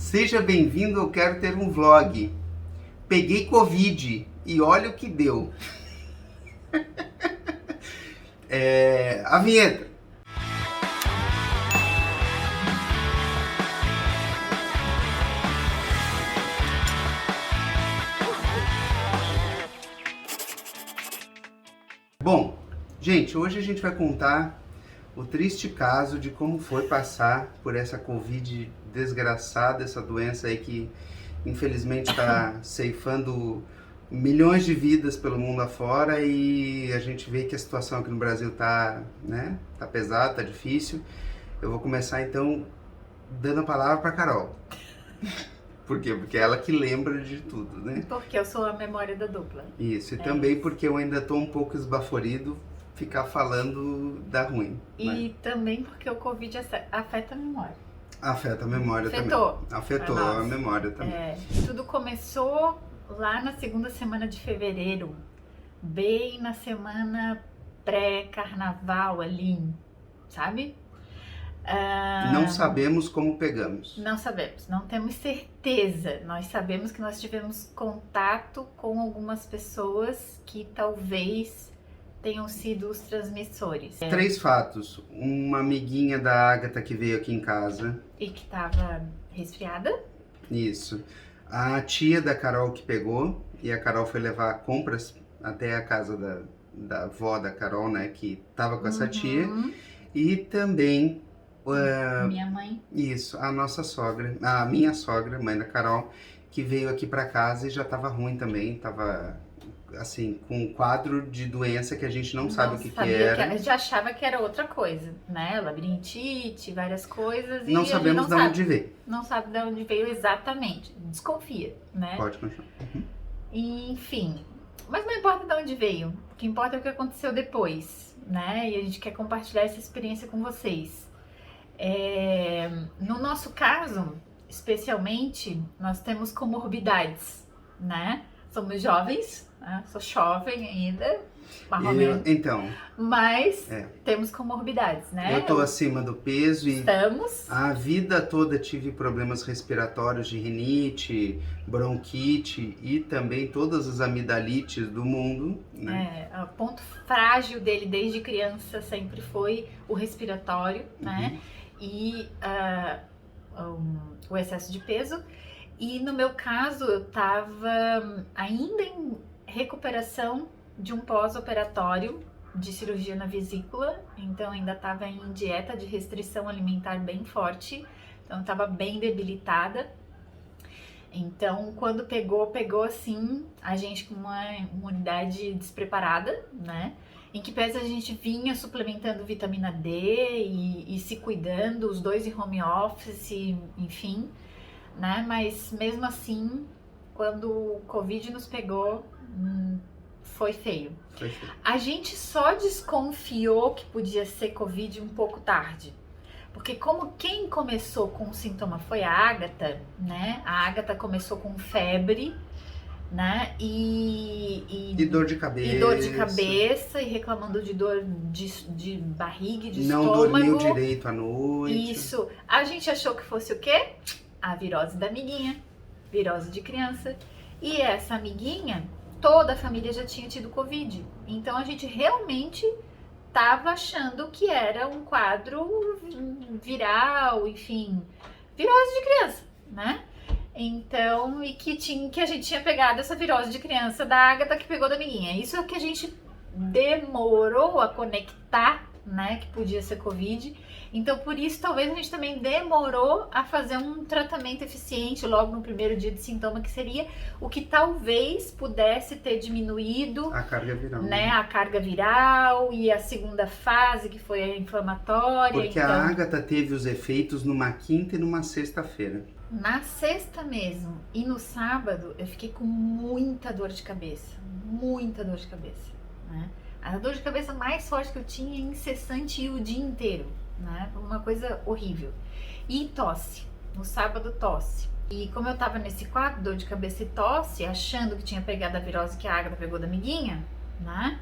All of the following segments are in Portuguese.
Seja bem-vindo, eu quero ter um vlog. Peguei Covid e olha o que deu. A vinheta. Bom, gente, hoje a gente vai contar o triste caso de como foi passar por essa Covid desgraçada, essa doença aí que infelizmente está ceifando milhões de vidas pelo mundo afora, e a gente vê que a situação aqui no Brasil tá pesada, tá difícil. Eu vou começar então dando a palavra para Carol. Por quê? Porque é ela que lembra de tudo, né? Porque eu sou a memória da dupla. Isso, e também porque eu ainda tô um pouco esbaforido ficar falando dá ruim. E né? também porque o Covid afeta a memória. Afeta a memória Afetou. também. Afetou a memória também. Tudo começou lá na segunda semana de fevereiro, bem na semana pré-carnaval ali, sabe? Não sabemos como pegamos. Não sabemos, não temos certeza. Nós sabemos que nós tivemos contato com algumas pessoas que talvez tenham sido os transmissores. 3 fatos. Uma amiguinha da Agatha que veio aqui em casa. E que tava resfriada. Isso. A tia da Carol que pegou, e a Carol foi levar compras até a casa da avó da Carol, né, que tava com essa tia. E também minha mãe. Isso, a nossa sogra, a minha sogra, mãe da Carol, que veio aqui pra casa e já tava ruim também, tava assim, com um quadro de doença que a gente não sabe o que era. A gente achava que era outra coisa, né? Labirintite, várias coisas. Não sabemos de onde veio. Não sabe de onde veio exatamente. Desconfia, né? Pode continuar. Enfim, mas não importa de onde veio. O que importa é o que aconteceu depois, né? E a gente quer compartilhar essa experiência com vocês. No nosso caso, especialmente, nós temos comorbidades, né? Somos jovens, né? Sou jovem ainda, então, mas temos comorbidades, né? Eu tô acima do peso e estamos. A vida toda tive problemas respiratórios de rinite, bronquite e também todas as amidalites do mundo, né? O ponto frágil dele desde criança sempre foi o respiratório, né? E o excesso de peso. E no meu caso, eu estava ainda em recuperação de um pós-operatório de cirurgia na vesícula, então ainda estava em dieta de restrição alimentar bem forte, então estava bem debilitada. Então, quando pegou assim, a gente com uma imunidade despreparada, né? Em que pese a gente vinha suplementando vitamina D e se cuidando, os dois em home office, enfim, né? Mas mesmo assim, quando o Covid nos pegou, foi feio. A gente só desconfiou que podia ser Covid um pouco tarde. Porque como quem começou com o sintoma foi a Agatha, né? A Agatha começou com febre, né? E dor de cabeça. E dor de cabeça, e reclamando de dor de barriga e de não estômago. Não dormiu direito à noite. Isso. A gente achou que fosse o quê? A virose da amiguinha, virose de criança. E essa amiguinha, toda a família já tinha tido Covid. Então a gente realmente estava achando que era um quadro viral, enfim, virose de criança, né? Então, e que a gente tinha pegado essa virose de criança da Agatha que pegou da amiguinha. Isso é o que a gente demorou a conectar, né, que podia ser Covid. Então, por isso, talvez a gente também demorou a fazer um tratamento eficiente logo no primeiro dia de sintoma, que seria o que talvez pudesse ter diminuído a carga viral, né? A carga viral e a segunda fase, que foi a inflamatória. Porque então, a Agatha teve os efeitos numa quinta e numa sexta-feira. Na sexta mesmo e no sábado, eu fiquei com muita dor de cabeça. Muita dor de cabeça, né? A dor de cabeça mais forte que eu tinha, incessante, e o dia inteiro, né? Uma coisa horrível. E tosse. No sábado, tosse. E como eu tava nesse quadro, dor de cabeça e tosse, achando que tinha pegado a virose que a Agatha pegou da amiguinha, né?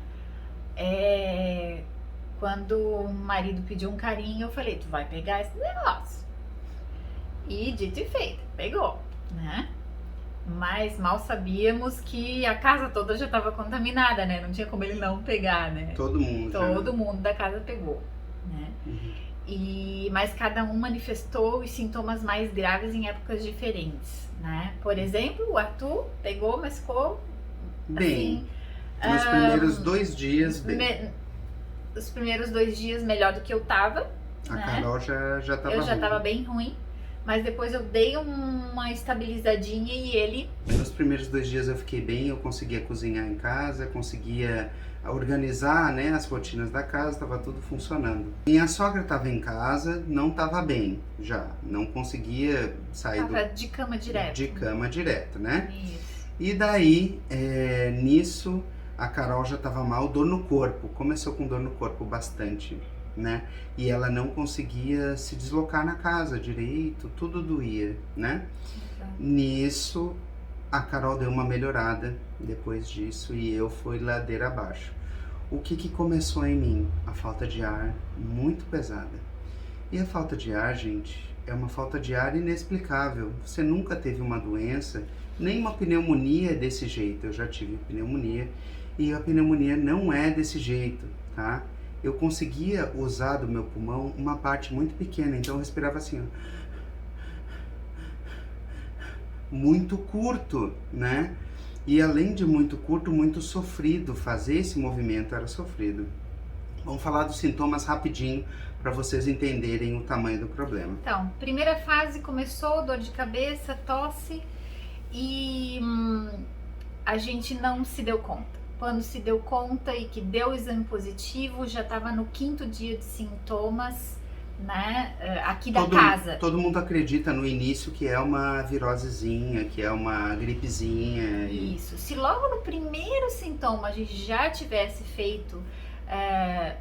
Quando o marido pediu um carinho, eu falei, tu vai pegar esse negócio. E dito e feito, pegou, né? Mas mal sabíamos que a casa toda já estava contaminada, né? Não tinha como ele não pegar, né? Todo mundo. Todo mundo da casa pegou, né? Mas cada um manifestou os sintomas mais graves em épocas diferentes, né? Por exemplo, o Arthur pegou, mas ficou bem. Assim, nos primeiros 2 dias, bem. Os primeiros 2 dias melhor do que eu tava. A né? Carol já tava Eu já ruim. tava bem ruim, mas depois eu dei uma estabilizadinha e ele... Nos primeiros 2 dias eu fiquei bem, eu conseguia cozinhar em casa, conseguia organizar, né, as rotinas da casa, tava tudo funcionando. Minha sogra tava em casa, não tava bem já, não conseguia sair Tava de cama direto. de cama direto, né? Isso. E daí, nisso, a Carol já tava mal, dor no corpo, começou com dor no corpo bastante, né? E ela não conseguia se deslocar na casa direito, tudo doía, né? Exato. Nisso, a Carol deu uma melhorada depois disso e eu fui ladeira abaixo. O que começou em mim? A falta de ar muito pesada. E a falta de ar, gente, é uma falta de ar inexplicável. Você nunca teve uma doença, nem uma pneumonia desse jeito. Eu já tive pneumonia e a pneumonia não é desse jeito, tá? Eu conseguia usar do meu pulmão uma parte muito pequena, então eu respirava assim, ó. Muito curto, né? E além de muito curto, muito sofrido. Fazer esse movimento era sofrido. Vamos falar dos sintomas rapidinho para vocês entenderem o tamanho do problema. Então, primeira fase começou, dor de cabeça, tosse e a gente não se deu conta. Quando se deu conta e que deu o exame positivo, já estava no 5º dia de sintomas, né, aqui da casa. Todo mundo acredita no início que é uma virosezinha, que é uma gripezinha. Isso. Se logo no primeiro sintoma a gente já tivesse feito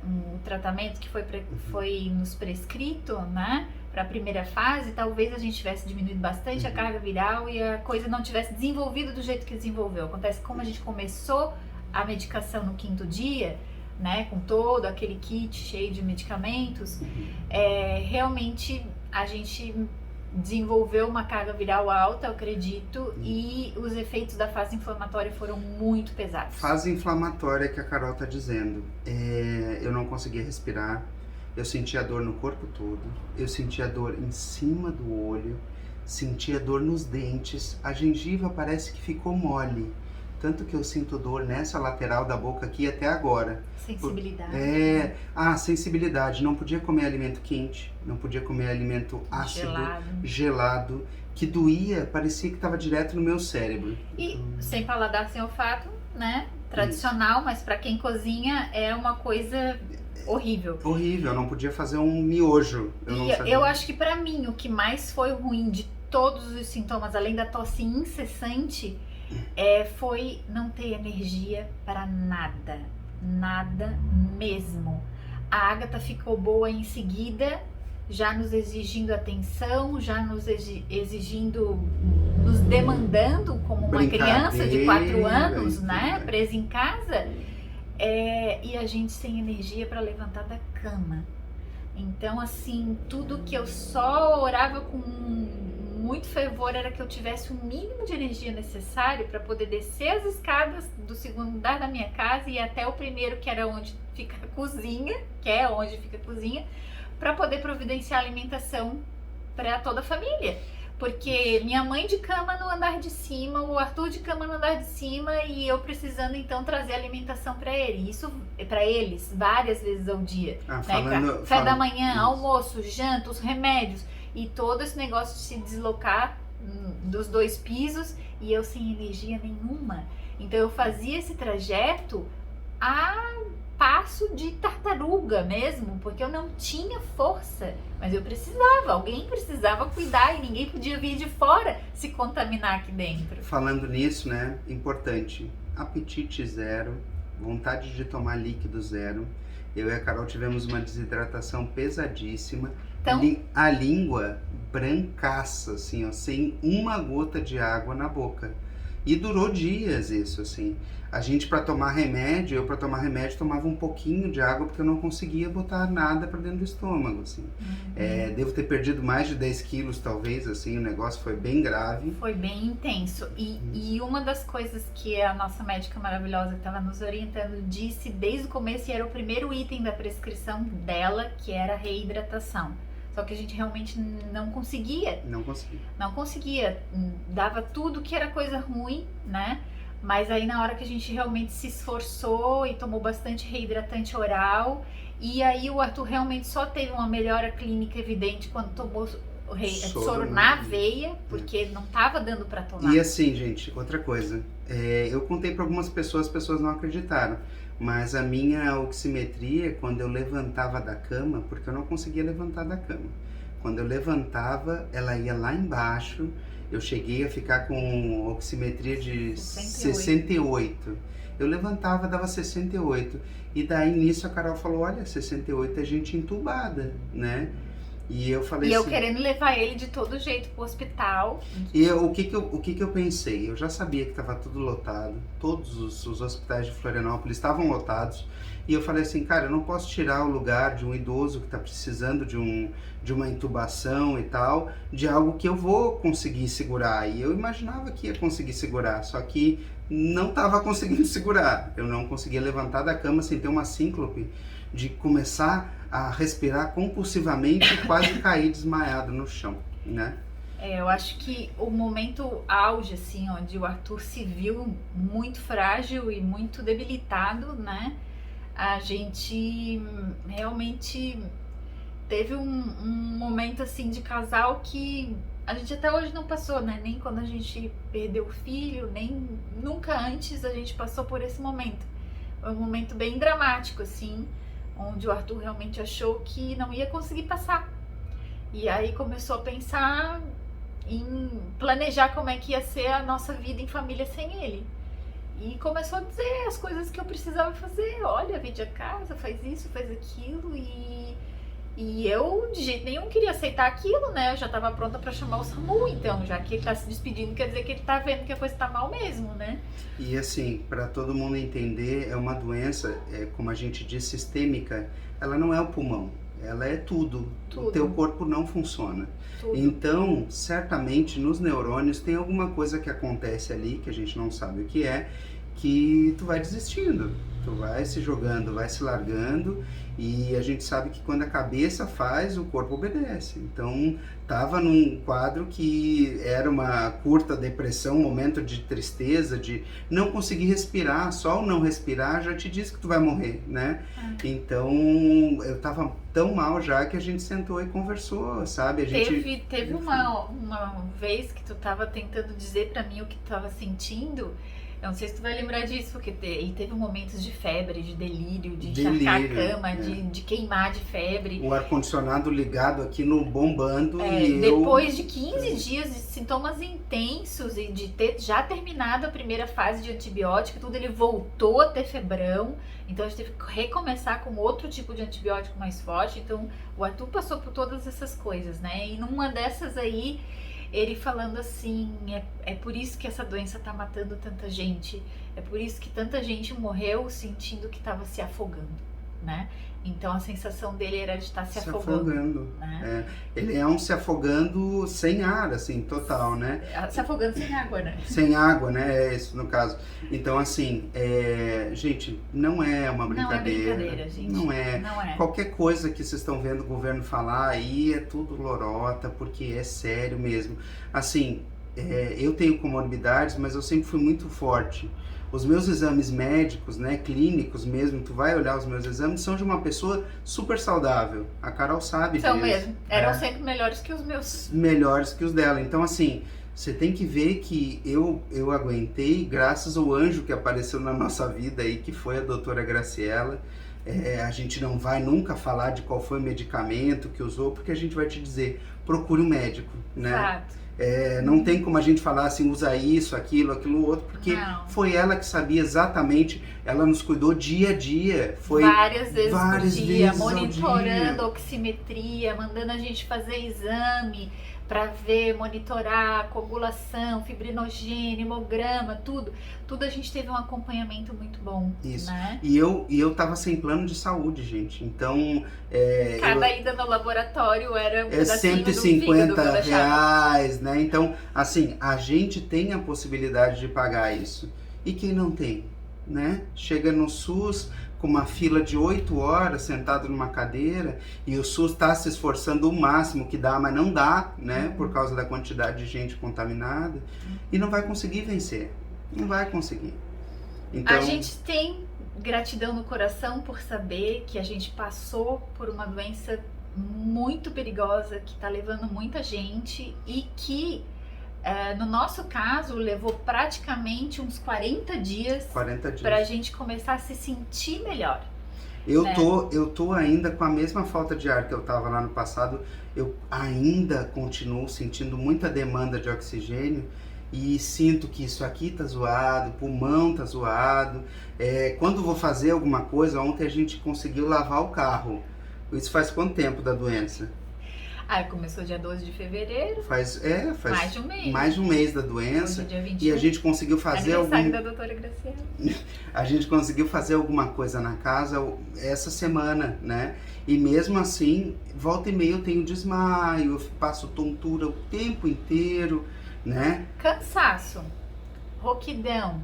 um tratamento que foi nos prescrito, né, para a primeira fase, talvez a gente tivesse diminuído bastante a carga viral e a coisa não tivesse desenvolvido do jeito que desenvolveu. Acontece como a gente começou a medicação no 5º dia, né, com todo aquele kit cheio de medicamentos, realmente a gente desenvolveu uma carga viral alta, eu acredito, e os efeitos da fase inflamatória foram muito pesados. Fase inflamatória que a Carol tá dizendo. Eu não conseguia respirar, eu sentia dor no corpo todo, eu sentia dor em cima do olho, sentia dor nos dentes, a gengiva parece que ficou mole. Tanto que eu sinto dor nessa lateral da boca aqui até agora. Sensibilidade. Sensibilidade. Não podia comer alimento quente, não podia comer alimento ácido, gelado, que doía, parecia que estava direto no meu cérebro. E sem paladar, sem olfato, né? Tradicional, mas para quem cozinha é uma coisa horrível. Horrível, eu não podia fazer um miojo. Eu acho que para mim o que mais foi ruim de todos os sintomas, além da tosse incessante, foi não ter energia para nada, nada mesmo. A Agatha ficou boa em seguida, já nos exigindo atenção, já nos exigindo, nos demandando como uma criança de 4 anos, né, presa em casa, e a gente sem energia para levantar da cama. Então, assim, tudo que eu só orava com muito fervor era que eu tivesse o mínimo de energia necessário para poder descer as escadas do 2º andar da minha casa e ir até o 1º, que era onde fica a cozinha, para poder providenciar alimentação para toda a família. Porque minha mãe de cama no andar de cima, o Arthur de cama no andar de cima e eu precisando então trazer alimentação para ele. Isso para eles várias vezes ao dia. Café da manhã, almoço, janta, os remédios. E todo esse negócio de se deslocar dos 2 pisos e eu sem energia nenhuma. Então eu fazia esse trajeto a passo de tartaruga mesmo, porque eu não tinha força. Mas eu precisava, alguém precisava cuidar e ninguém podia vir de fora se contaminar aqui dentro. Falando nisso, né, importante, apetite zero, vontade de tomar líquido zero. Eu e a Carol tivemos uma desidratação pesadíssima. Então, a língua brancaça, assim, ó, sem uma gota de água na boca. E durou dias isso, assim. A gente, para tomar remédio, eu para tomar remédio tomava um pouquinho de água porque eu não conseguia botar nada para dentro do estômago, assim. Devo ter perdido mais de 10 quilos, talvez, assim, o negócio foi bem grave. Foi bem intenso. E uma das coisas que a nossa médica maravilhosa que estava nos orientando disse desde o começo, e era o primeiro item da prescrição dela, que era a reidratação. Só que a gente realmente não conseguia. Não conseguia. Dava tudo que era coisa ruim, né? Mas aí na hora que a gente realmente se esforçou e tomou bastante reidratante oral, e aí o Arthur realmente só teve uma melhora clínica evidente quando tomou soro na veia, porque não tava dando para tomar. E assim, gente, outra coisa, eu contei para algumas pessoas, as pessoas não acreditaram, mas a minha oximetria, quando eu levantava da cama, porque eu não conseguia levantar da cama, quando eu levantava, ela ia lá embaixo. Eu cheguei a ficar com oximetria de 68. Eu levantava, dava 68. E daí nisso a Carol falou, olha, 68 é gente entubada, né? E eu falei assim... E eu assim, querendo levar ele de todo jeito pro hospital. E o que eu pensei? Eu já sabia que estava tudo lotado. Todos os hospitais de Florianópolis estavam lotados. E eu falei assim, cara, eu não posso tirar o lugar de um idoso que está precisando de uma intubação e tal, de algo que eu vou conseguir segurar. E eu imaginava que ia conseguir segurar, só que não estava conseguindo segurar. Eu não conseguia levantar da cama sem ter uma síncope, de começar a respirar compulsivamente e quase cair desmaiado no chão, né? Eu acho que o momento auge, assim, onde o Arthur se viu muito frágil e muito debilitado, né? A gente realmente teve um momento assim de casal que a gente até hoje não passou, né? Nem quando a gente perdeu o filho, nem nunca antes a gente passou por esse momento. Foi um momento bem dramático, assim, onde o Arthur realmente achou que não ia conseguir passar. E aí começou a pensar em planejar como é que ia ser a nossa vida em família sem ele. E começou a dizer as coisas que eu precisava fazer. Olha, vende a casa, faz isso, faz aquilo. E eu de jeito nenhum queria aceitar aquilo, né? Eu já estava pronta para chamar o SAMU, então, já que ele tá se despedindo, quer dizer que ele tá vendo que a coisa tá mal mesmo, né? E assim, para todo mundo entender, é uma doença, como a gente diz, sistêmica. Ela não é o pulmão, ela é tudo. O teu corpo não funciona. Tudo. Então, certamente nos neurônios tem alguma coisa que acontece ali, que a gente não sabe o que é, que tu vai desistindo, tu vai se jogando, vai se largando, e a gente sabe que quando a cabeça faz, o corpo obedece. Então, tava num quadro que era uma curta depressão, um momento de tristeza, de não conseguir respirar, só o não respirar já te diz que tu vai morrer, né? Então, eu tava tão mal já que a gente sentou e conversou, sabe? Teve uma vez que tu tava tentando dizer pra mim o que tu tava sentindo. Eu não sei se tu vai lembrar disso, porque ele teve momentos de febre, de delírio, de encharcar a cama, de queimar de febre. O ar-condicionado ligado aqui no bombando depois de 15 dias de sintomas intensos e de ter já terminado a primeira fase de antibiótico, tudo, ele voltou a ter febrão. Então a gente teve que recomeçar com outro tipo de antibiótico mais forte. Então o Arthur passou por todas essas coisas, né? E numa dessas aí, ele falando assim, é por isso que essa doença tá matando tanta gente, é por isso que tanta gente morreu sentindo que tava se afogando, né? Então a sensação dele era de estar se afogando. Né? Ele é um se afogando sem ar, assim, total, né? Se afogando sem água, né? Sem água, né? É isso no caso. Então, assim, gente, não é uma brincadeira. Não é brincadeira, gente. Não é. Não é. Qualquer coisa que vocês estão vendo o governo falar aí é tudo lorota, porque é sério mesmo. Assim, eu tenho comorbidades, mas eu sempre fui muito forte. Os meus exames médicos, né, clínicos mesmo, tu vai olhar os meus exames, são de uma pessoa super saudável. A Carol sabe disso. São mesmo. Eram sempre melhores que os meus. Melhores que os dela. Então, assim, você tem que ver que eu aguentei graças ao anjo que apareceu na nossa vida aí, que foi a doutora Graciela. A gente não vai nunca falar de qual foi o medicamento que usou, porque a gente vai te dizer, procure um médico, né? Exato. Não tem como a gente falar assim, usa isso, aquilo outro, porque foi ela que sabia exatamente, ela nos cuidou dia a dia. Foi várias vezes por dia, monitorando a oximetria, mandando a gente fazer exame, para ver, monitorar coagulação, fibrinogênio, hemograma, tudo a gente teve um acompanhamento muito bom. Isso. Né? E eu tava sem plano de saúde, gente. Então, cada ida no laboratório era um pedacinho do R$150, fígado que eu deixava. né? Então, assim, a gente tem a possibilidade de pagar isso. E quem não tem, né? Chega no SUS com uma fila de 8 horas sentado numa cadeira e o SUS está se esforçando o máximo que dá, mas não dá, né? Por causa da quantidade de gente contaminada e não vai conseguir vencer. Não vai conseguir. Então, a gente tem gratidão no coração por saber que a gente passou por uma doença muito perigosa que está levando muita gente e que no nosso caso levou praticamente uns 40 dias para a gente começar a se sentir melhor. Eu tô ainda com a mesma falta de ar que eu tava lá no passado. Eu ainda continuo sentindo muita demanda de oxigênio e sinto que isso aqui tá zoado, o pulmão tá zoado. Quando vou fazer alguma coisa, ontem a gente conseguiu lavar o carro. Isso faz quanto tempo da doença? Começou dia 12 de fevereiro. Faz mais de um mês. Mais de um mês da doença. Hoje é dia 21. E a gente conseguiu fazer da doutora Graciela. A gente conseguiu fazer alguma coisa na casa essa semana, né? E mesmo assim, volta e meia eu tenho desmaio, eu passo tontura o tempo inteiro, né? Cansaço, rouquidão,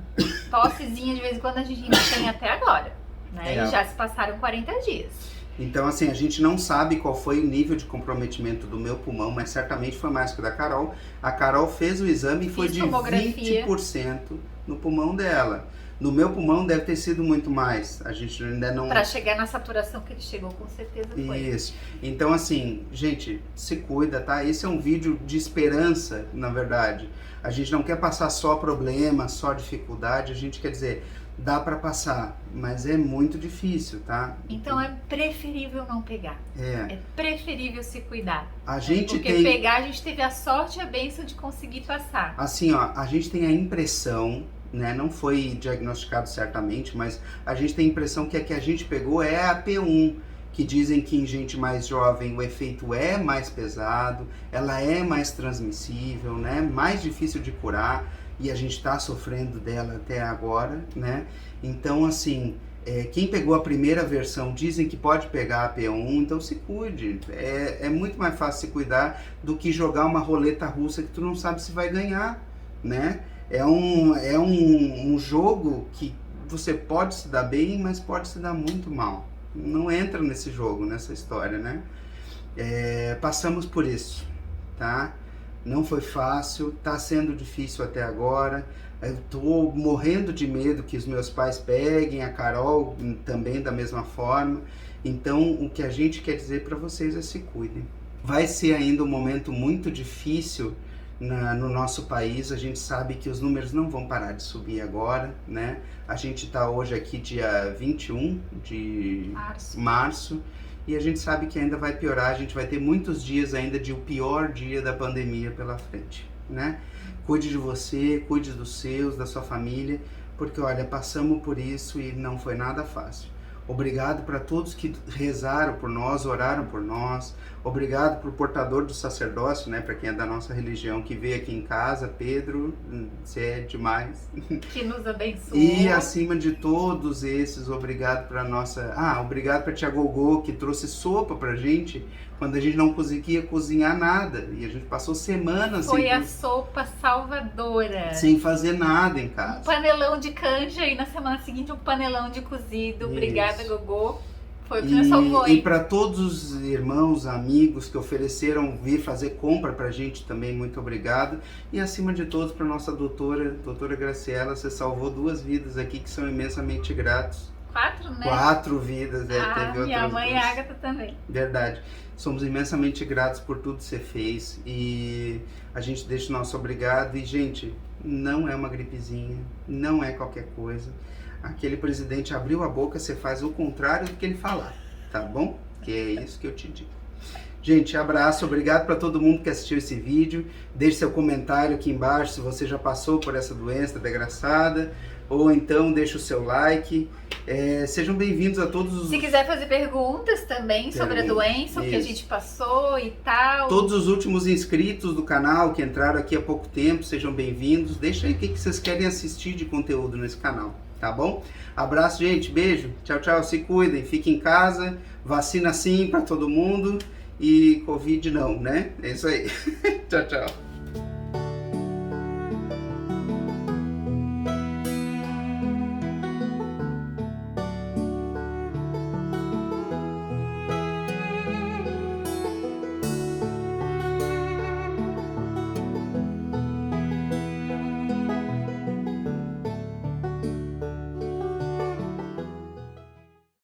tossezinha de vez em quando a gente ainda tem até agora, né? E já se passaram 40 dias. Então, assim, a gente não sabe qual foi o nível de comprometimento do meu pulmão, mas certamente foi mais que o da Carol. A Carol fez o exame e foi de 20% no pulmão dela. No meu pulmão deve ter sido muito mais. A gente ainda não... Para chegar na saturação que ele chegou, com certeza foi. Isso. Então, assim, gente, se cuida, tá? Esse é um vídeo de esperança, na verdade. A gente não quer passar só problema, só dificuldade. A gente quer dizer... Dá para passar, mas é muito difícil, tá? Então é preferível não pegar. É preferível se cuidar. Porque pegar, a gente teve a sorte e a bênção de conseguir passar. Assim, ó, a gente tem a impressão, né? Não foi diagnosticado certamente, mas a gente tem a impressão que a que a gente pegou é a P1, que dizem que em gente mais jovem o efeito é mais pesado, ela é mais transmissível, né? Mais difícil de curar. E a gente está sofrendo dela até agora, né? Então, assim, quem pegou a primeira versão dizem que pode pegar a P1, então se cuide. É muito mais fácil se cuidar do que jogar uma roleta russa que tu não sabe se vai ganhar, né? É um jogo que você pode se dar bem, mas pode se dar muito mal. Não entra nesse jogo, nessa história, né? Passamos por isso, tá? Não foi fácil, tá sendo difícil até agora. Eu tô morrendo de medo que os meus pais peguem, a Carol também da mesma forma. Então, o que a gente quer dizer para vocês é se cuidem. Vai ser ainda um momento muito difícil no nosso país. A gente sabe que os números não vão parar de subir agora, né? A gente tá hoje aqui dia 21 de março. E a gente sabe que ainda vai piorar, a gente vai ter muitos dias ainda de o pior dia da pandemia pela frente, né? Cuide de você, cuide dos seus, da sua família, porque olha, passamos por isso e não foi nada fácil. Obrigado para todos que rezaram por nós, oraram por nós. Obrigado para o portador do sacerdócio, né? Para quem é da nossa religião, que veio aqui em casa, Pedro, você é demais. Que nos abençoou. E acima de todos esses, obrigado para nossa... obrigado para a tia Gogô, que trouxe sopa pra gente, quando a gente não conseguia cozinhar nada. E a gente passou semanas Foi a sopa salvadora. Sem fazer nada em casa. Um panelão de canja e na semana seguinte um panelão de cozido. Obrigada, Gogô. Foi o que nos salvou. E para todos os irmãos, amigos que ofereceram vir fazer compra pra gente também, muito obrigado. E acima de todos para nossa doutora Graciela, você salvou 2 vidas aqui que são imensamente gratos. 4, né? 4 vidas, teve minha mãe e a Agatha também. Verdade. Somos imensamente gratos por tudo que você fez e a gente deixa o nosso obrigado. E, gente, não é uma gripezinha, não é qualquer coisa. Aquele presidente abriu a boca, você faz o contrário do que ele falar, tá bom? Que é isso que eu te digo. Gente, abraço, obrigado para todo mundo que assistiu esse vídeo. Deixe seu comentário aqui embaixo se você já passou por essa doença desgraçada. Ou então deixa o seu like. Sejam bem-vindos a todos os... Se quiser fazer perguntas também sobre a doença, o que a Isso. gente passou e tal. Todos os últimos inscritos do canal que entraram aqui há pouco tempo, sejam bem-vindos. Deixa aí o que vocês querem assistir de conteúdo nesse canal, tá bom? Abraço, gente. Beijo. Tchau, tchau. Se cuidem. Fiquem em casa. Vacina sim para todo mundo. E Covid não, né? É isso aí. Tchau, tchau.